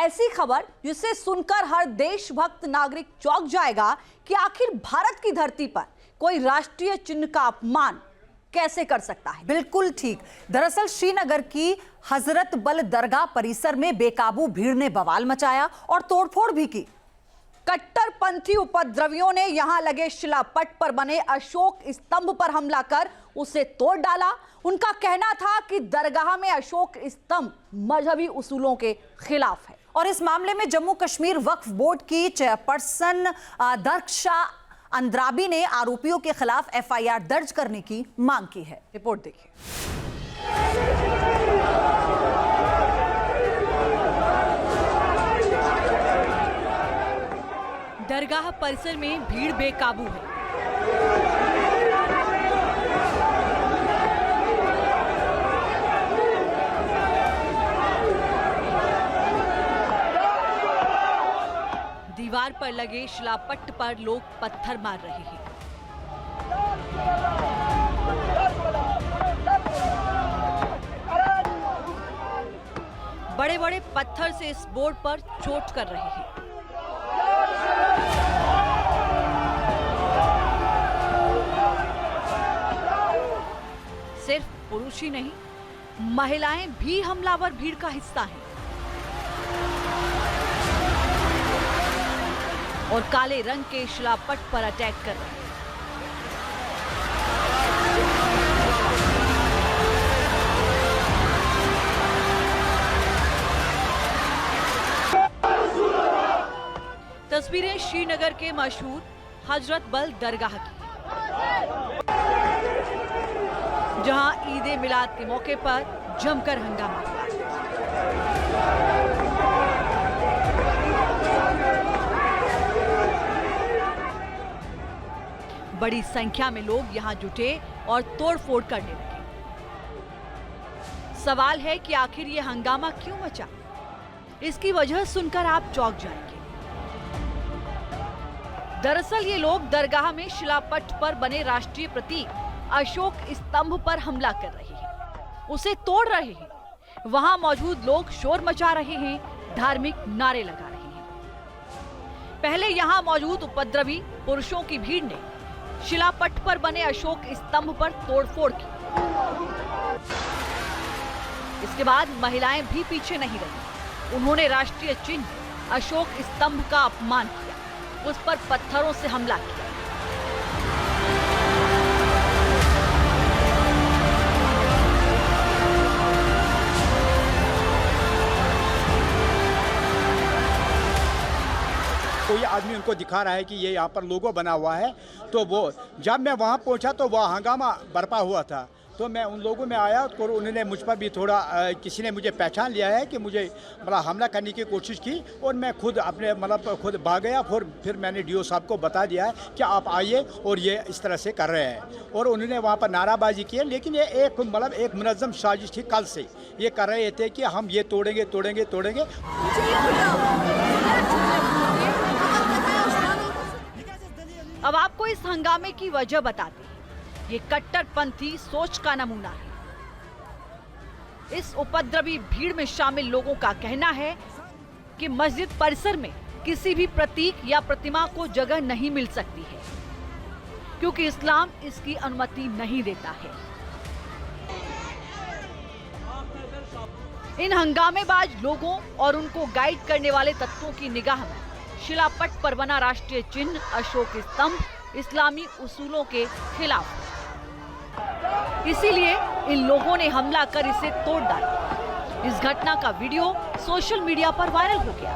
ऐसी खबर जिसे सुनकर हर देशभक्त नागरिक चौंक जाएगा कि आखिर भारत की धरती पर कोई राष्ट्रीय चिन्ह का अपमान कैसे कर सकता है। बिल्कुल ठीक। दरअसल श्रीनगर की हजरत बल दरगाह परिसर में बेकाबू भीड़ ने बवाल मचाया और तोड़फोड़ भी की। कट्टरपंथी उपद्रवियों ने यहां लगे शिलापट पर बने अशोक स्तंभ पर हमला कर उसे तोड़ डाला। उनका कहना था कि दरगाह में अशोक स्तंभ मजहबी उसूलों के खिलाफ है। और इस मामले में जम्मू कश्मीर वक्फ बोर्ड की चेयरपर्सन दरक्षा अंद्राबी ने आरोपियों के खिलाफ एफआईआर दर्ज करने की मांग की है। रिपोर्ट देखिए। दरगाह परिसर में भीड़ बेकाबू है। दीवार पर लगे शिलापट्ट पर लोग पत्थर मार रहे हैं। बड़े बड़े पत्थर से इस बोर्ड पर चोट कर रहे हैं। सिर्फ पुरुष ही नहीं, महिलाएं भी हमलावर भीड़ का हिस्सा हैं और काले रंग के शिलापट पर अटैक कर रहे हैं। तस्वीरें श्रीनगर के मशहूर हजरत बल दरगाह की, जहां ईद ए मिलाद के मौके पर जमकर हंगामा हुआ। बड़ी संख्या में लोग यहां जुटे और तोड़फोड़ करने लगे। सवाल है कि आखिर ये हंगामा क्यों मचा? इसकी वजह सुनकर आप चौंक जाएंगे। दरअसल ये लोग दरगाह में शिलापट पर बने राष्ट्रीय प्रतीक अशोक स्तंभ पर हमला कर रहे हैं, उसे तोड़ रहे हैं। वहां मौजूद लोग शोर मचा रहे हैं, धार्मिक नारे लगा रहे हैं। पहले यहां मौजूद उपद्रवी पुरुषों की भीड़ ने शिलापट पर बने अशोक स्तंभ पर तोड़फोड़ की। इसके बाद महिलाएं भी पीछे नहीं रही। उन्होंने राष्ट्रीय चिन्ह अशोक स्तंभ का अपमान किया, उस पर पत्थरों से हमला किया। कोई आदमी उनको दिखा रहा है कि ये यहाँ पर लोगो बना हुआ है, तो वो जब मैं वहाँ पहुँचा तो वह हंगामा बरपा हुआ था। तो मैं उन लोगों में आया और उन्होंने मुझ पर भी थोड़ा किसी ने मुझे पहचान लिया है कि मुझे मतलब हमला करने की कोशिश की और मैं खुद अपने मतलब खुद भाग गया। फिर मैंने डीओ साहब को बता दिया है कि आप आइए और ये इस तरह से कर रहे हैं। और उन्होंने वहाँ पर नाराबाजी की है, लेकिन ये एक मुनज़्ज़म साजिश थी। कल से ये कर रहे थे कि हम ये तोड़ेंगे तोड़ेंगे तोड़ेंगे। अब आपको इस हंगामे की वजह बताते हैं। ये कट्टरपंथी सोच का नमूना है। इस उपद्रवी भीड़ में शामिल लोगों का कहना है कि मस्जिद परिसर में किसी भी प्रतीक या प्रतिमा को जगह नहीं मिल सकती है, क्योंकि इस्लाम इसकी अनुमति नहीं देता है। इन हंगामेबाज लोगों और उनको गाइड करने वाले तत्वों की निगाह में शिलापट पर बना राष्ट्रीय चिन्ह अशोक स्तंभ इस्लामी उसूलों के खिलाफ है। इसीलिए इन लोगों ने हमला कर इसे तोड़ डाला। इस घटना का वीडियो सोशल मीडिया पर वायरल हो गया।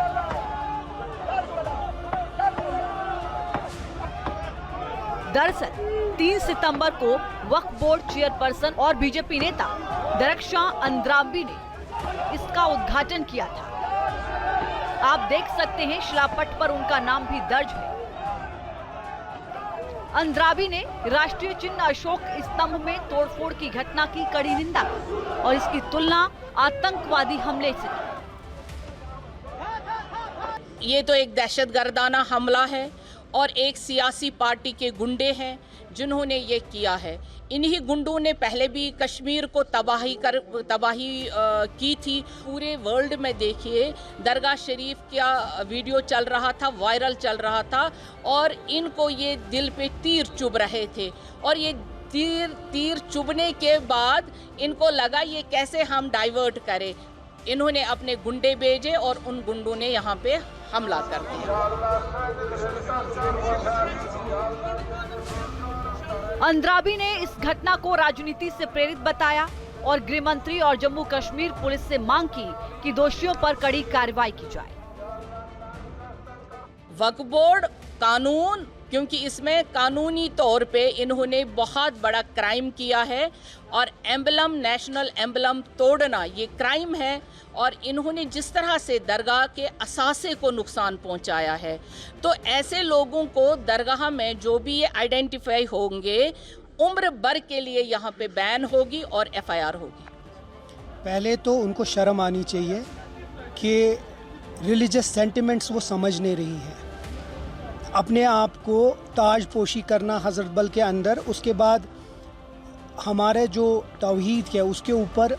दरअसल 3 सितंबर को वक्फ बोर्ड चेयरपर्सन और बीजेपी नेता दरक्षा अंद्राबी ने इसका उद्घाटन किया था। आप देख सकते हैं शिलापट पर उनका नाम भी दर्ज है। अंद्राबी ने राष्ट्रीय चिन्ह अशोक स्तंभ में तोड़फोड़ की घटना की कड़ी निंदा की और इसकी तुलना आतंकवादी हमले से की। ये तो एक दहशतगर्दाना हमला है और एक सियासी पार्टी के गुंडे हैं जिन्होंने ये किया है। इन्हीं गुंडों ने पहले भी कश्मीर को तबाही की थी। पूरे वर्ल्ड में देखिए दरगाह शरीफ का वीडियो चल रहा था, वायरल चल रहा था, और इनको ये दिल पे तीर चुभ रहे थे। और ये तीर चुभने के बाद इनको लगा ये कैसे हम डाइवर्ट करें। इन्होंने अपने गुंडे भेजे और उन गुंडों ने यहाँ पे हमला कर दिया। अंद्राबी ने इस घटना को राजनीति से प्रेरित बताया और गृह मंत्री और जम्मू कश्मीर पुलिस से मांग की कि दोषियों पर कड़ी कार्रवाई की जाए। वक्फ बोर्ड कानून, क्योंकि इसमें कानूनी तौर पे इन्होंने बहुत बड़ा क्राइम किया है और एम्बलम, नेशनल एम्बलम तोड़ना ये क्राइम है। और इन्होंने जिस तरह से दरगाह के असासे को नुकसान पहुंचाया है, तो ऐसे लोगों को दरगाह में जो भी ये आइडेंटिफाई होंगे उम्र भर के लिए यहाँ पे बैन होगी और FIR होगी। पहले तो उनको शर्म आनी चाहिए कि रिलीजियस सेंटिमेंट्स वो समझ नहीं रही है। अपने आप को ताजपोशी करना हज़रत बल के अंदर, उसके बाद हमारे जो तौहीद है उसके ऊपर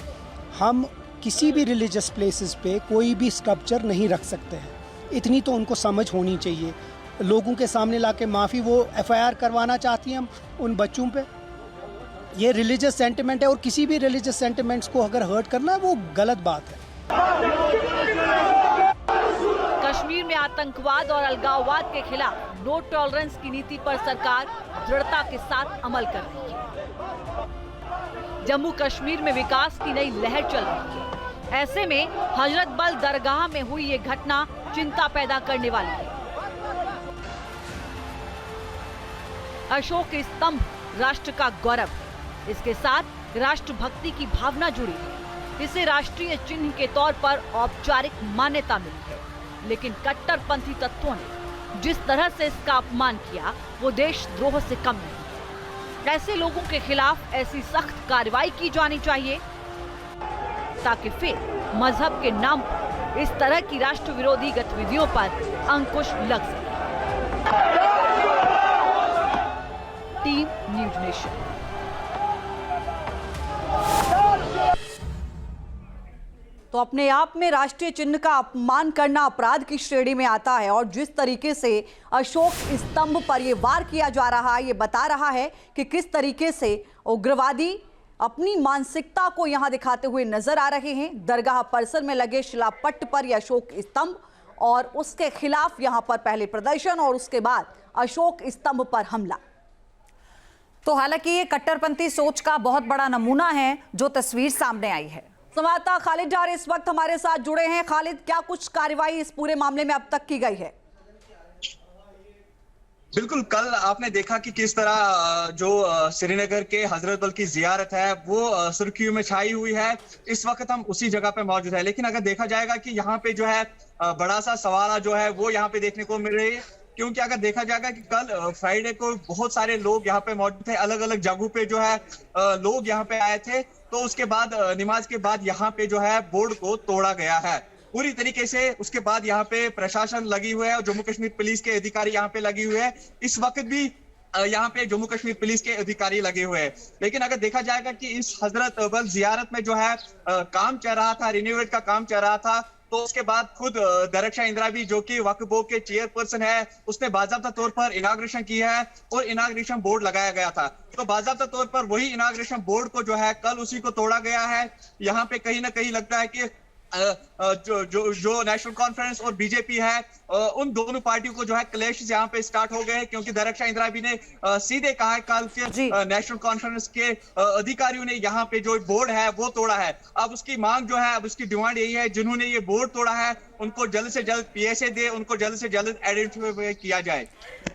हम किसी भी रिलीजियस प्लेसेस पे कोई भी स्कल्पचर नहीं रख सकते हैं। इतनी तो उनको समझ होनी चाहिए। लोगों के सामने लाके माफ़ी वो FIR करवाना चाहती हैं हम उन बच्चों पे। ये रिलीजियस सेंटिमेंट है और किसी भी रिलीजियस सेंटिमेंट्स को अगर हर्ट करना है वो गलत बात है। कश्मीर में आतंकवाद और अलगाववाद के खिलाफ नो टॉलरेंस की नीति पर सरकार दृढ़ता के साथ अमल कर रही है। जम्मू कश्मीर में विकास की नई लहर चल रही है। ऐसे में हजरत बल दरगाह में हुई ये घटना चिंता पैदा करने वाली है। अशोक स्तंभ राष्ट्र का गौरव है। इसके साथ राष्ट्रभक्ति की भावना जुड़ी है। इसे राष्ट्रीय चिन्ह के तौर पर औपचारिक मान्यता मिली है, लेकिन कट्टरपंथी तत्वों ने जिस तरह से इसका अपमान किया वो देशद्रोह से कम नहीं। ऐसे लोगों के खिलाफ ऐसी सख्त कार्रवाई की जानी चाहिए ताकि फिर मजहब के नाम पर इस तरह की राष्ट्र विरोधी गतिविधियों पर अंकुश लग सके। Team news nation. तो अपने आप में राष्ट्रीय चिन्ह का अपमान करना अपराध की श्रेणी में आता है और जिस तरीके से अशोक स्तंभ पर यह वार किया जा रहा है, ये बता रहा है कि किस तरीके से उग्रवादी अपनी मानसिकता को यहां दिखाते हुए नजर आ रहे हैं। दरगाह परिसर में लगे शिलापट्ट पर यह अशोक स्तंभ और उसके खिलाफ यहां पर पहले प्रदर्शन और उसके बाद अशोक स्तंभ पर हमला। तो हालांकि ये कट्टरपंथी सोच का बहुत बड़ा नमूना है जो तस्वीर सामने आई है। संवाददाता खालिद डार इस वक्त हमारे साथ जुड़े हैं। खालिद, क्या कुछ कार्रवाई इस पूरे मामले में अब तक की गई है? बिल्कुल, कल आपने देखा कि किस तरह जो श्रीनगर के हजरत बल की जियारत है वो सुर्खियों में छाई हुई है। इस वक्त हम उसी जगह पे मौजूद है, लेकिन अगर देखा जाएगा कि यहाँ पे जो है बड़ा सा सवाल जो है वो यहाँ पे देखने को मिल रही है, क्योंकि अगर देखा जाएगा कि कल फ्राइडे को बहुत सारे लोग यहाँ पे मौजूद थे, अलग अलग जगहों पे जो है लोग यहाँ पे आए थे। तो उसके बाद नमाज के बाद यहाँ पे जो है बोर्ड को तोड़ा गया है पूरी तरीके से। उसके बाद यहाँ पे प्रशासन लगी हुई है और जम्मू कश्मीर पुलिस के अधिकारी यहाँ पे लगी हुए हैं। इस वक्त भी यहाँ पे जम्मू कश्मीर पुलिस के अधिकारी लगे हुए हैं। लेकिन अगर देखा जाएगा कि इस हजरत बल जियारत में जो है काम चल रहा था, रिन्यूएट का काम चल रहा था, तो उसके बाद खुद दरक्षा इंद्राबी जो कि वक्फ बोर्ड के चेयरपर्सन है, उसने बाकायदा तौर पर इनाग्रेशन किया है और इनाग्रेशन बोर्ड लगाया गया था। तो बाकायदा तौर पर वही इनाग्रेशन बोर्ड को जो है कल उसी को तोड़ा गया है। यहाँ पे कहीं ना कहीं लगता है कि जो नेशनल कॉन्फ्रेंस और बीजेपी है उन दोनों पार्टियों को जो है क्लैश यहाँ पे स्टार्ट हो गए, क्योंकि दरक्षा इंद्राबी ने सीधे कहा है कल के नेशनल कॉन्फ्रेंस के अधिकारियों ने यहाँ पे जो बोर्ड है वो तोड़ा है। अब उसकी मांग जो है, अब उसकी डिमांड यही है, जिन्होंने ये बोर्ड तोड़ा है उनको जल्द से जल्द PSA दे, उनको जल्द से जल्द आइडेंटिफाई किया जाए।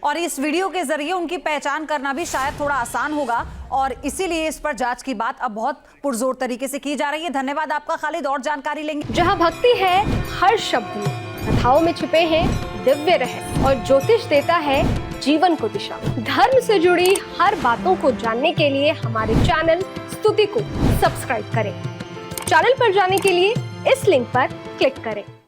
और इस वीडियो के जरिए उनकी पहचान करना भी शायद थोड़ा आसान होगा और इसीलिए इस पर जांच की बात अब बहुत पुरजोर तरीके से की जा रही है। धन्यवाद आपका खालिद, और जानकारी लेंगे। जहां भक्ति है हर शब्द में, कथाओं में छिपे हैं दिव्य रहस्य और ज्योतिष देता है जीवन को दिशा। धर्म से जुड़ी हर बातों को जानने के लिए हमारे चैनल स्तुति को सब्सक्राइब करें। चैनल पर जाने के लिए इस लिंक पर क्लिक करें।